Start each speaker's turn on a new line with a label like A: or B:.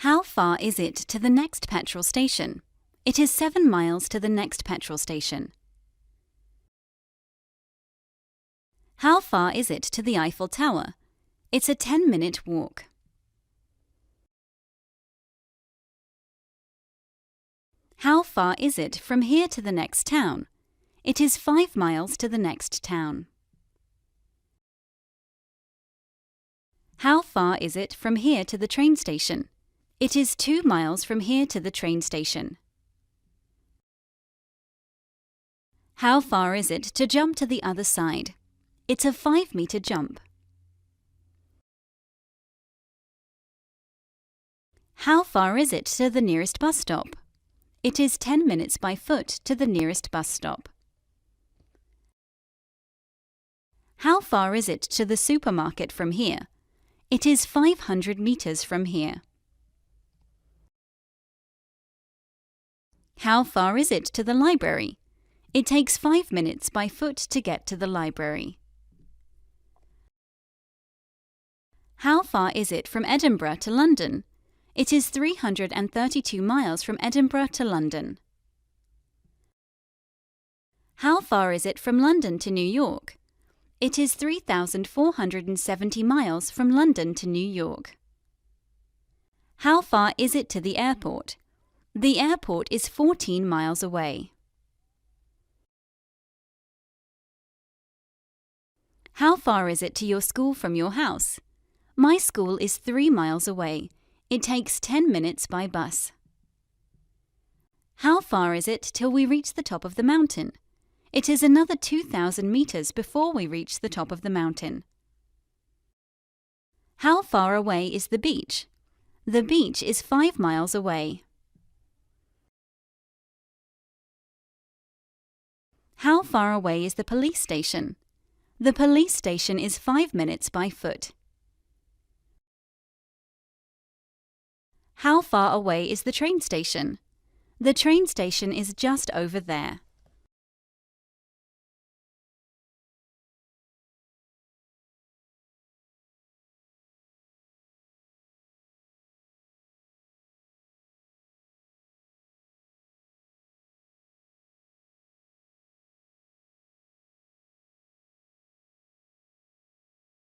A: How far is it to the next petrol station? It is 7 miles to the next petrol station. How far is it to the Eiffel Tower? It's a 10-minute walk. How far is it from here to the next town? It is 5 miles to the next town. How far is it from here to the train station? It is 2 miles from here to the train station. How far is it to jump to the other side? It's a 5-meter jump. How far is it to the nearest bus stop? It is 10 minutes by foot to the nearest bus stop. How far is it to the supermarket from here? It is 500 meters from here. How far is it to the library? It takes 5 minutes by foot to get to the library. How far is it from Edinburgh to London? It is 332 miles from Edinburgh to London. How far is it from London to New York? It is 3,470 miles from London to New York. How far is it to the airport? The airport is 14 miles away. How far is it to your school from your house? My school is 3 miles away. It takes 10 minutes by bus. How far is it till we reach the top of the mountain? It is another 2,000 meters before we reach the top of the mountain. How far away is the beach? The beach is 5 miles away. How far away is the police station? The police station is 5 minutes by foot. How far away is the train station? The train station is just over there.